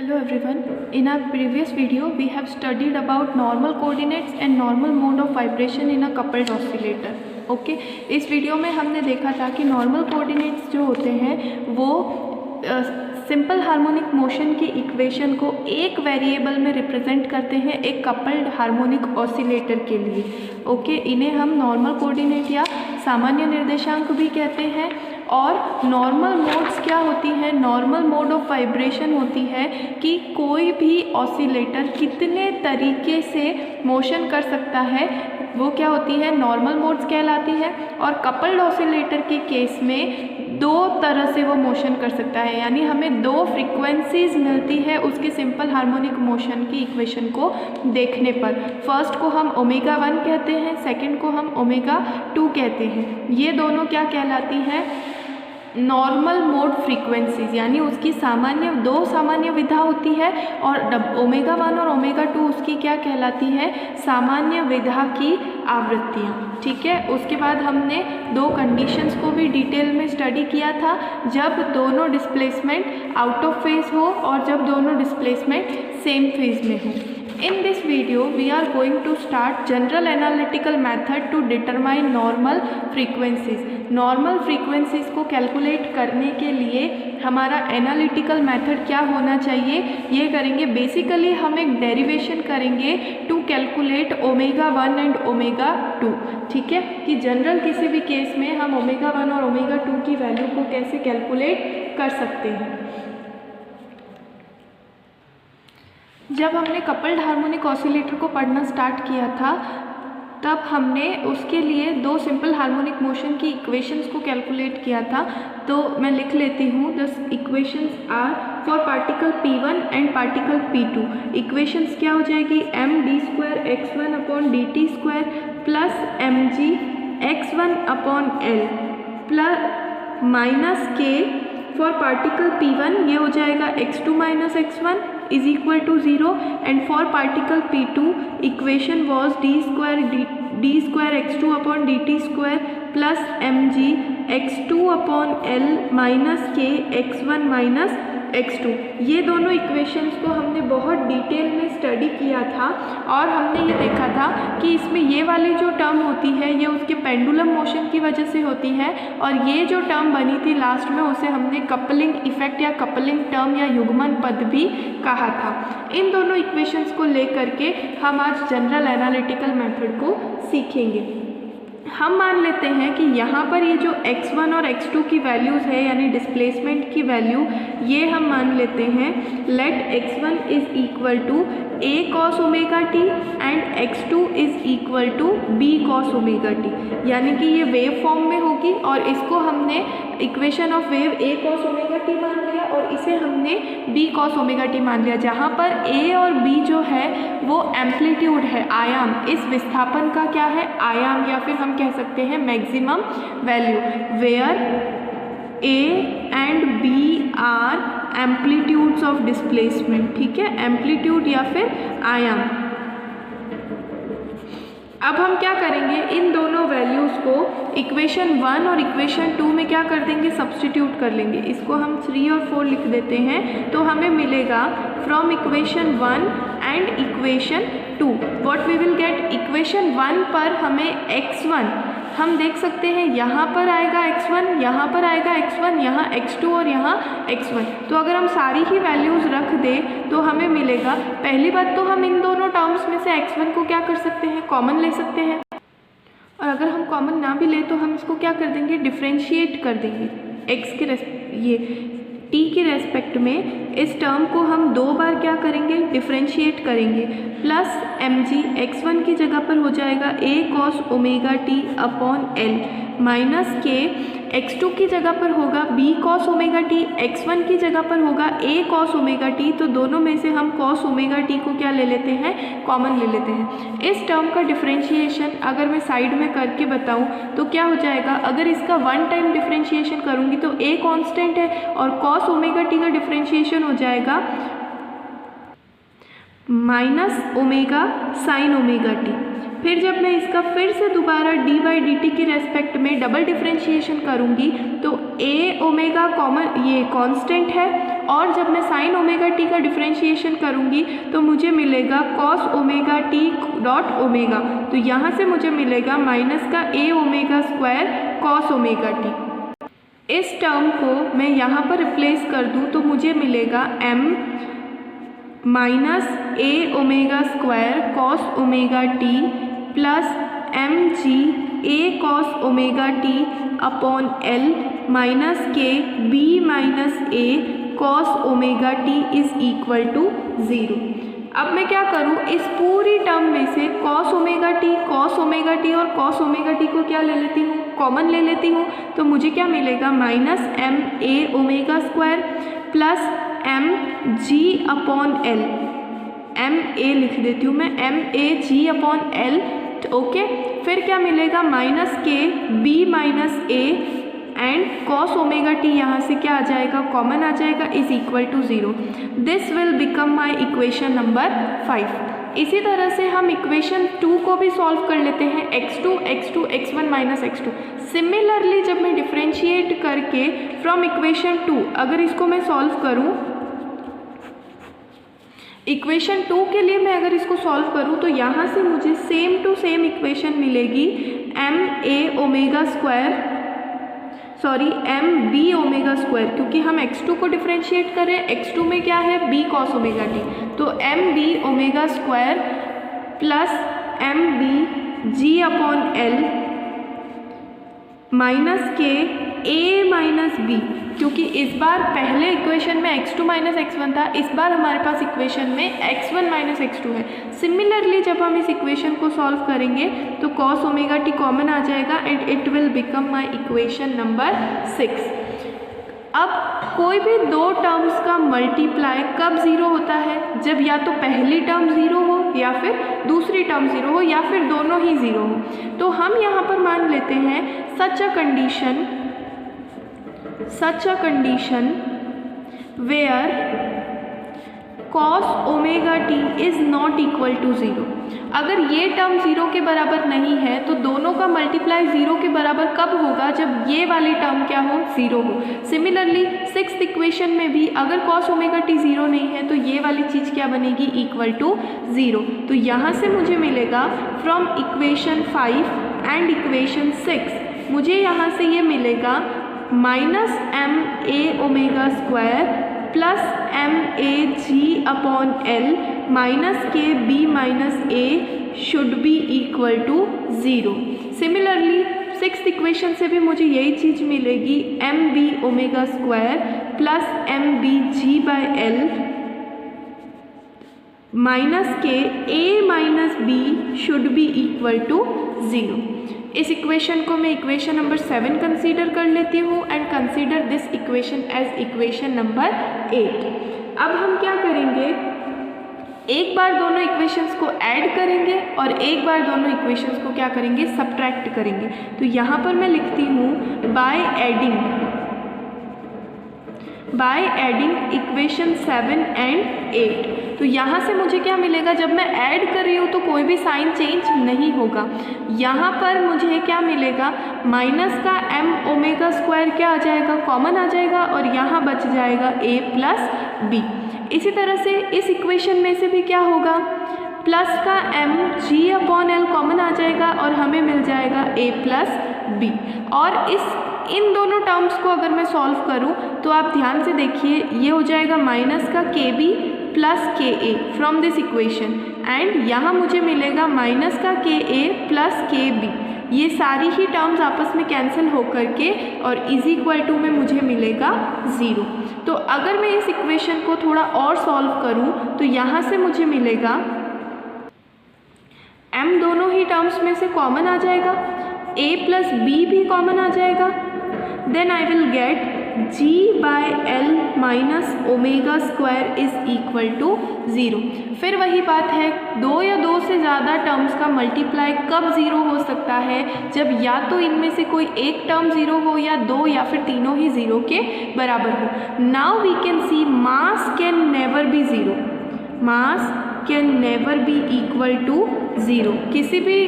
Hello everyone. In our previous video we have studied about normal coordinates and normal mode of vibration in a coupled oscillator. Okay इस video में हमने देखा था कि normal coordinates जो होते हैं वो सिंपल हार्मोनिक मोशन की इक्वेशन को एक वेरिएबल में रिप्रेजेंट करते हैं एक कपल्ड हार्मोनिक ऑसिलेटर के लिए. ओके इन्हें हम नॉर्मल कोऑर्डिनेट या सामान्य निर्देशांक भी कहते हैं. और नॉर्मल मोड्स क्या होती है, नॉर्मल मोड ऑफ वाइब्रेशन होती है कि कोई भी ऑसिलेटर कितने तरीके से मोशन कर सकता है, वो क्या होती है, नॉर्मल मोड्स कहलाती है. और कपल्ड ऑसिलेटर के केस में दो तरह से वो मोशन कर सकता है, यानी हमें दो फ्रीक्वेंसीज मिलती है उसके सिंपल हार्मोनिक मोशन की इक्वेशन को देखने पर. फर्स्ट को हम ओमेगा 1 कहते हैं, सेकंड को हम ओमेगा 2 कहते हैं. ये दोनों क्या कहलाती हैं, नॉर्मल मोड फ्रीक्वेंसीज, यानी उसकी दो सामान्य विधा होती है और ओमेगा 1 और ओमेगा 2 उसकी क्या कहलाती है, सामान्य विधा की आवृत्तियाँ. ठीक है, उसके बाद हमने दो कंडीशंस को भी डिटेल में स्टडी किया था, जब दोनों डिस्प्लेसमेंट आउट ऑफ फेज हो और जब दोनों डिस्प्लेसमेंट सेम फेज में हो. In this video we are going to start general analytical method to determine normal frequencies. Normal frequencies को कैलकुलेट करने के लिए हमारा एनालिटिकल मेथड क्या होना चाहिए, ये करेंगे. बेसिकली हम एक डेरिवेशन करेंगे to calculate omega 1 and omega 2. ठीक है, कि जनरल किसी भी केस में हम ओमेगा 1 और ओमेगा 2 की वैल्यू को कैसे कैलकुलेट कर सकते हैं. जब हमने कपल्ड हार्मोनिक ऑसिलेटर को पढ़ना स्टार्ट किया था तब हमने उसके लिए दो सिंपल हार्मोनिक मोशन की इक्वेशंस को कैलकुलेट किया था. तो मैं लिख लेती हूँ. The equations are for particle P1 and particle P2. Equations क्या हो जाएगी, md² x1 upon dt square plus mg x1 upon l plus minus k for particle P1 ये हो जाएगा x2 minus x1 is equal to 0 and for particle P2 equation was d square x2 upon dt square plus mg x2 upon l minus k x1 minus x2. ये दोनों equations को हमने बहुत detail में study किया था और हमने ये देखा था कि इसमें ये वाली जो टर्म होती है ये उसके पेंडुलम मोशन की वजह से होती है और ये जो टर्म बनी थी लास्ट में उसे हमने कपलिंग इफेक्ट या कपलिंग टर्म या युग्मन पद भी कहा था. इन दोनों इक्वेशंस को लेकर के हम आज जनरल एनालिटिकल मेथड को सीखेंगे. हम मान लेते हैं कि यहाँ पर ये जो x1 और x2 की वैल्यूज़ है यानी डिस्प्लेसमेंट की वैल्यू, ये हम मान लेते हैं let x1 is equal to a cos omega t and x2 is equal to b cos omega t, यानी कि ये वेव फॉर्म में होगी और इसको हमने equation of wave a cos omega t मान लिया और इसे हमने b cos ओमेगा t मान लिया, जहाँ पर a और b जो है वो एम्पलीट्यूड है, आयाम. इस विस्थापन का क्या है, आयाम, या फिर हम कह सकते हैं maximum value, where a and b are amplitudes of displacement. ठीक है, एम्पलीट्यूड या फिर आयाम. अब हम क्या करेंगे, इन दोनों वैल्यूज़ को इक्वेशन 1 और इक्वेशन 2 में क्या कर देंगे, सब्स्टिट्यूट कर लेंगे. इसको हम 3 और 4 लिख देते हैं तो हमें मिलेगा from equation 1 and equation 2 what we will get. Equation 1 पर हमें x1 हम देख सकते हैं, यहाँ पर आएगा x1, यहाँ पर आएगा x1, यहाँ x2 और यहाँ x1. तो अगर हम सारी ही वैल्यूज़ रख दें तो हमें मिलेगा, पहली बात तो हम इन दोनों टर्म्स में से x1 को क्या कर सकते हैं, कॉमन ले सकते हैं. और अगर हम कॉमन ना भी ले तो हम इसको क्या कर देंगे, डिफ्रेंशिएट कर देंगे x के t के रेस्पेक्ट में. इस टर्म को हम दो बार क्या करेंगे, डिफ्रेंशिएट करेंगे. प्लस mg x1 की जगह पर हो जाएगा a cos omega t upon l minus k x2 की जगह पर होगा b cos omega t, x1 की जगह पर होगा a cos ओमेगा t. तो दोनों में से हम cos ओमेगा t को क्या ले लेते हैं, कॉमन ले लेते हैं. इस टर्म का डिफ्रेंशिएशन अगर मैं साइड में करके बताऊं तो क्या हो जाएगा, अगर इसका 1 टाइम डिफ्रेंशिएशन करूंगी तो a कांस्टेंट है और cos ओमेगा t का डिफ्रेंशिएशन हो जाएगा minus omega sine omega t. फिर जब मैं इसका फिर से दोबारा डी बाई डी टी की रेस्पेक्ट में डबल डिफ्रेंशिएशन करूँगी तो ए ओमेगा कॉमन ये कांस्टेंट है, और जब मैं साइन ओमेगा टी का डिफ्रेंशिएशन करूँगी तो मुझे मिलेगा cos omega T dot omega. तो यहाँ से मुझे मिलेगा माइनस का A omega square cos omega T. इस टर्म को मैं यहाँ पर रिप्लेस कर दूँ तो मुझे मिलेगा m minus A omega square cos omega T plus M G A cos omega T upon L minus के B minus A cos omega T is equal to 0। अब मैं क्या करूँ, इस पूरी टर्म में से कॉस ओमेगा टी और कॉस ओमेगा टी को क्या ले लेती हूँ, कॉमन ले लेती हूँ। तो मुझे क्या मिलेगा minus M A omega square plus M G upon l, m a लिख देती हूँ मैं, एम ए जी अपॉन एल। ओके, फिर क्या मिलेगा माइनस के B minus a and cos omega t यहाँ से क्या आ जाएगा, कॉमन आ जाएगा, is equal to 0। This will become my equation number 5। इसी तरह से हम इक्वेशन 2 को भी सॉल्व कर लेते हैं, x2 x1 minus x2। Similarly जब मैं डिफ्रेंशिएट करके फ्रॉम इक्वेशन 2 अगर इसको मैं सॉल्व करूँ, इक्वेशन 2 के लिए मैं अगर इसको सॉल्व करूँ तो यहाँ से मुझे सेम टू सेम इक्वेशन मिलेगी एम ए omega square m B omega square, क्योंकि हम x2 को डिफ्रेंशिएट कर रहे हैं, x2 में क्या है b कॉस ओमेगा टी, तो M B omega square plus M B G upon L minus K a minus B, क्योंकि इस बार पहले इक्वेशन में x2 माइनस x1 था, इस बार हमारे पास इक्वेशन में x1 माइनस x2 है। सिमिलरली जब हम इस इक्वेशन को सॉल्व करेंगे तो cos ओमेगा टी कॉमन आ जाएगा and it will become my equation number 6। अब कोई भी दो टर्म्स का मल्टीप्लाई कब ज़ीरो होता है, जब या तो पहली टर्म ज़ीरो हो या फिर दूसरी टर्म ज़ीरो हो या फिर दोनों ही ज़ीरो हो। तो हम यहाँ पर मान लेते हैं such a condition where cos omega T is not equal to 0। अगर ये टर्म 0 के बराबर नहीं है तो दोनों का मल्टीप्लाई 0 के बराबर कब होगा, जब ये वाली टर्म क्या हो, 0 हो। सिमिलरली 6th इक्वेशन में भी अगर cos ओमेगा टी 0 नहीं है तो ये वाली चीज़ क्या बनेगी, इक्वल टू 0। तो यहाँ से मुझे मिलेगा फ्रॉम इक्वेशन 5 एंड इक्वेशन 6 मुझे यहाँ से ये मिलेगा minus M A omega square plus M A ji upon L minus के B minus A should be equal to 0। Similarly 6th equation से भी मुझे यही चीज़ मिलेगी, M B omega square plus M B G by L minus K A minus B should be equal to 0। इस equation को मैं इक्वेशन नंबर 7 कंसीडर कर लेती हूँ and consider this equation as equation number 8। अब हम क्या करेंगे, एक बार दोनों इक्वेशंस को ऐड करेंगे और एक बार दोनों इक्वेशंस को क्या करेंगे, सब्ट्रैक्ट करेंगे। तो यहाँ पर मैं लिखती हूँ बाय एडिंग इक्वेशन 7 एंड 8। तो यहाँ से मुझे क्या मिलेगा, जब मैं ऐड कर रही हूँ तो कोई भी साइन चेंज नहीं होगा। यहाँ पर मुझे क्या मिलेगा, माइनस का एम ओमेगा स्क्वायर क्या आ जाएगा, कॉमन आ जाएगा और यहाँ बच जाएगा a प्लस बी। इसी तरह से इस इक्वेशन में से भी क्या होगा, प्लस का एम जी अपॉन एल कॉमन आ जाएगा और हमें मिल जाएगा a प्लस बी। और इन दोनों टर्म्स को अगर मैं सॉल्व करूं तो आप ध्यान से देखिए, ये हो जाएगा माइनस का के B plus k A from this equation and यहाँ मुझे मिलेगा माइनस का के ए प्लस के बी। ये सारी ही टर्म्स आपस में कैंसिल हो करके और इज इक्वल टू में मुझे मिलेगा 0। तो अगर मैं इस इक्वेशन को थोड़ा और सॉल्व करूं तो यहाँ से मुझे मिलेगा m दोनों ही टर्म्स में से कॉमन आ जाएगा, a प्लस बी भी कॉमन आ जाएगा, then I will get g by L minus omega square is equal to 0। फिर वही बात है, दो या दो से ज़्यादा टर्म्स का मल्टीप्लाई कब 0 हो सकता है, जब या तो इनमें से कोई एक टर्म 0 हो या दो या फिर तीनों ही 0 के बराबर हो। Now we can see mass can never be 0। Mass can never be equal to 0। किसी भी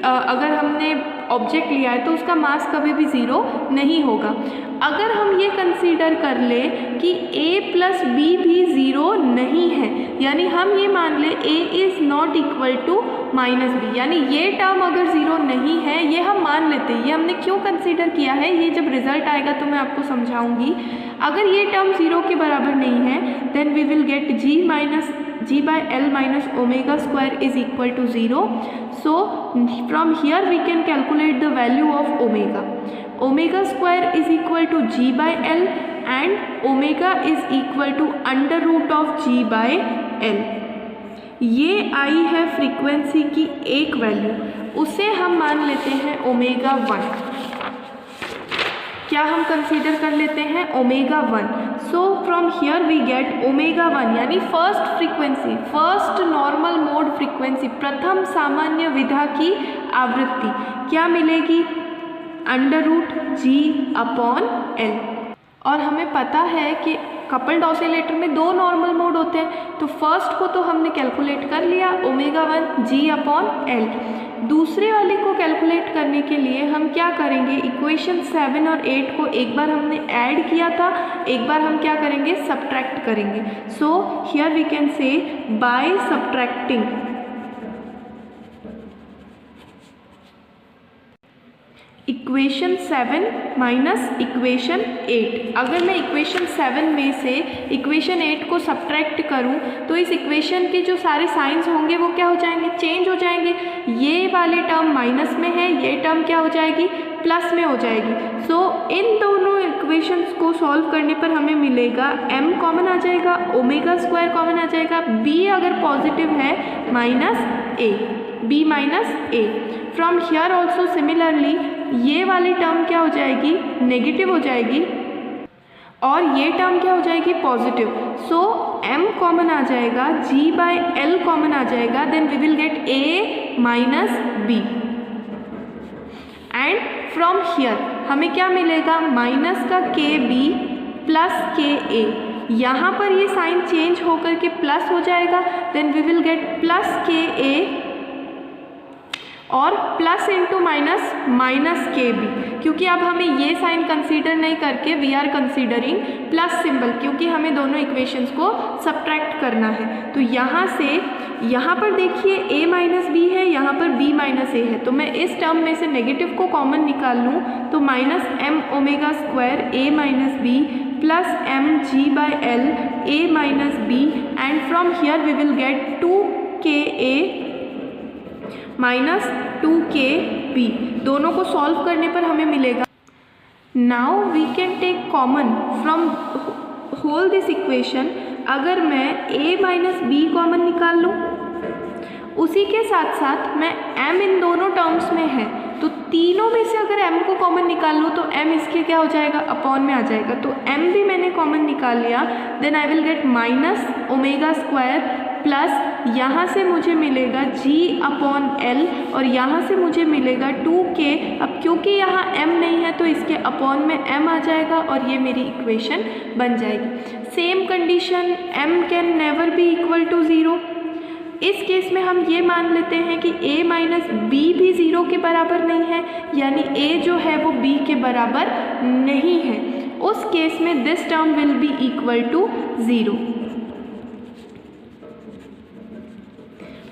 अगर हमने ऑब्जेक्ट लिया है तो उसका मास कभी भी 0 नहीं होगा। अगर हम ये कंसीडर कर ले कि a प्लस बी भी 0 नहीं है, यानी हम ये मान ले a is not equal to minus b, यानी ये टर्म अगर 0 नहीं है, ये हम मान लेते हैं। ये हमने क्यों कंसीडर किया है, ये जब रिजल्ट आएगा तो मैं आपको समझाऊंगी। अगर ये टर्म 0 के बराबर नहीं है then we will get g by l minus omega square is equal to 0. So from here we can calculate the value of omega. Omega square is equal to g by l and omega is equal to under root of g by l. ये आई है frequency की एक value, उसे हम मान लेते हैं omega 1। क्या हम कंसीडर कर लेते हैं omega 1। So from here we get omega 1 यानी first frequency, first normal mode frequency, प्रथम सामान्य विधा की आवृत्ति क्या मिलेगी, under root g upon l. और हमें पता है कि कपल्ड ऑसिलेटर में 2 नॉर्मल मोड होते हैं, तो फर्स्ट को तो हमने कैलकुलेट कर लिया ओमेगा 1 जी अपॉन एल। दूसरे वाले को कैलकुलेट करने के लिए हम क्या करेंगे, इक्वेशन 7 और 8 को एक बार हमने ऐड किया था, एक बार हम क्या करेंगे सब्ट्रैक्ट करेंगे। So here we can say by subtracting equation 7 minus equation 8। अगर मैं इक्वेशन 7 में से इक्वेशन 8 को सब्ट्रैक्ट करूं तो इस इक्वेशन के जो सारे साइंस होंगे वो क्या हो जाएंगे, चेंज हो जाएंगे। ये वाले टर्म माइनस में है, ये टर्म क्या हो जाएगी, प्लस में हो जाएगी। सो इन दोनों इक्वेशंस को सॉल्व करने पर हमें मिलेगा m कॉमन आ जाएगा, ओमेगा स्क्वायर कॉमन आ जाएगा, b अगर पॉजिटिव है minus a, b minus a। From here also similarly ये वाली टर्म क्या हो जाएगी, नेगेटिव हो जाएगी, और ये टर्म क्या हो जाएगी, पॉजिटिव। सो m कॉमन आ जाएगा, g बाय l कॉमन आ जाएगा, then we will get a minus b। And from here हमें क्या मिलेगा, माइनस का के बी प्लस के ए। यहाँ पर ये साइन चेंज होकर के प्लस हो जाएगा, then we will get plus k a और प्लस इंटू माइनस माइनस के बी, क्योंकि अब हमें ये साइन कंसीडर नहीं करके we are considering plus symbol, क्योंकि हमें दोनों इक्वेशंस को सब्ट्रैक्ट करना है। तो यहाँ से यहाँ पर देखिए a माइनस बी है, यहाँ पर b माइनस ए है, तो मैं इस टर्म में से नेगेटिव को कॉमन निकाल लूँ तो minus m omega square a minus b plus m g by l a minus b, and from here we will get 2ka minus 2kb। दोनों को सॉल्व करने पर हमें मिलेगा, now we can take common from whole this equation. अगर मैं a minus B common निकाल लूँ, उसी के साथ साथ मैं m इन दोनों टर्म्स में है, तो तीनों में से अगर m को कॉमन निकाल लूँ तो m इसके क्या हो जाएगा, अपॉन में आ जाएगा। तो m भी मैंने कॉमन निकाल लिया, then I will get minus omega square plus यहाँ से मुझे मिलेगा g अपॉन l और यहाँ से मुझे मिलेगा 2k। अब क्योंकि यहाँ m नहीं है तो इसके अपॉन में m आ जाएगा और ये मेरी इक्वेशन बन जाएगी। Same condition m can never be equal to 0। इस केस में हम ये मान लेते हैं कि a माइनस बी भी 0 के बराबर नहीं है, यानी a जो है वो b के बराबर नहीं है। उस केस में this term will be equal to 0।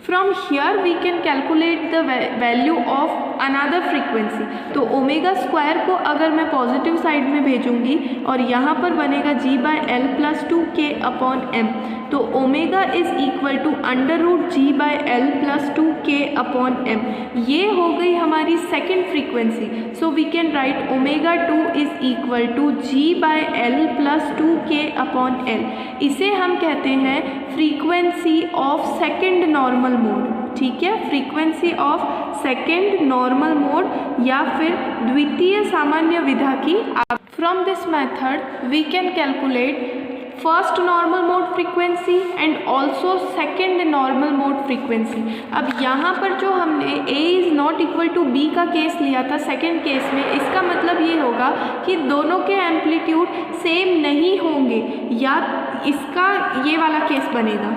From here we can calculate the value of another frequency। तो ओमेगा स्क्वायर को अगर मैं पॉजिटिव साइड में भेजूंगी और यहाँ पर बनेगा g by l plus 2k upon m, तो omega is equal to under root g by l plus 2k upon m। ये हो गई हमारी second frequency. So we can write omega 2 is equal to g by l plus 2k upon l। इसे हम कहते हैं frequency of second normal mode, ठीक है, frequency of second normal mode या फिर द्वितीय सामान्य विधा की। From this method we can calculate first normal mode frequency and also second normal mode frequency. अब यहाँ पर जो हमने a is not equal to b का केस लिया था सेकेंड केस में, इसका मतलब ये होगा कि दोनों के एम्पलीट्यूड सेम नहीं होंगे, या इसका ये वाला केस बनेगा।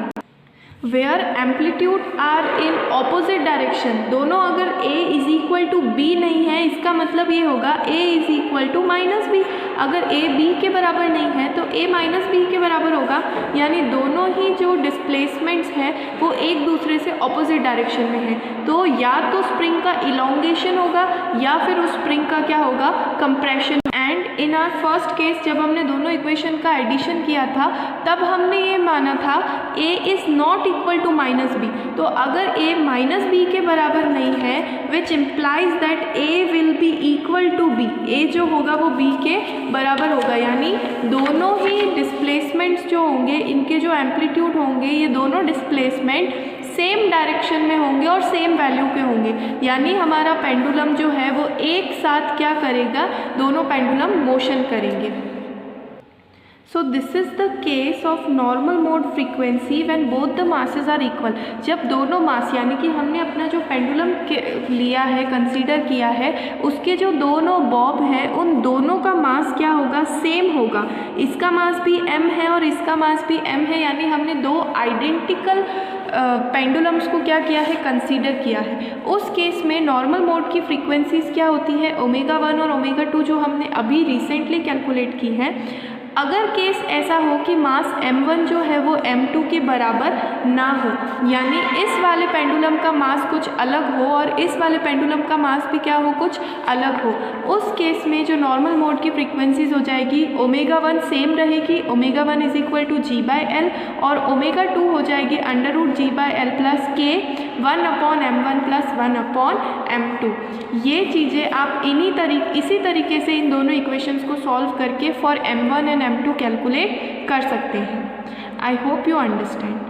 Where amplitude are in opposite direction, दोनों अगर a is equal to b नहीं है, इसका मतलब ये होगा a is equal to minus b. अगर a b के बराबर नहीं है तो a माइनस बी के बराबर होगा, यानी दोनों ही जो डिस्प्लेसमेंट्स हैं वो एक दूसरे से ऑपोजिट डायरेक्शन में है। तो या तो स्प्रिंग का इलोंगेशन होगा या फिर उस स्प्रिंग का क्या होगा, compression. And in are first case जब हमने दोनों इक्वेशन का एडिशन किया था तब हमने ये माना था a is not equal to minus b. तो अगर a माइनस बी के बराबर नहीं है which implies that a will be equal to b, a जो होगा वो b के बराबर होगा, यानी दोनों ही डिस्प्लेसमेंट्स जो होंगे इनके जो एम्पलीट्यूड होंगे ये दोनों डिस्प्लेसमेंट सेम डायरेक्शन में होंगे और सेम वैल्यू के होंगे, यानी हमारा पेंडुलम जो है वो एक साथ क्या करेगा, दोनों पेंडुलम मोशन करेंगे। So this is the case of normal mode frequency when both the masses are equal. जब दोनों मास यानी कि हमने अपना जो पेंडुलम लिया है, कंसीडर किया है, उसके जो दोनों बॉब हैं उन दोनों का मास क्या होगा, सेम होगा। इसका मास भी m है और इसका मास भी m है, यानी हमने दो आइडेंटिकल पेंडुलम्स को क्या किया है, कंसीडर किया है। उस केस में नॉर्मल मोड की फ्रीक्वेंसीज क्या होती है, ओमेगा 1 और ओमेगा 2 जो हमने अभी रिसेंटली कैलकुलेट की है। अगर केस ऐसा हो कि मास m1 जो है वो m2 के बराबर ना हो, यानी इस वाले पेंडुलम का मास कुछ अलग हो और इस वाले पेंडुलम का मास भी क्या हो, कुछ अलग हो, उस केस में जो नॉर्मल मोड की फ्रीक्वेंसीज हो जाएगी, ओमेगा 1 सेम रहेगी, omega 1 is equal to g/l, और ओमेगा 2 हो जाएगी √g/l plus k 1/m1 plus 1/m2। ये चीज़ें आप इसी तरीके से इन दोनों इक्वेशंस को सॉल्व करके for m1 and m2 calculate कर सकते हैं। I hope you understand.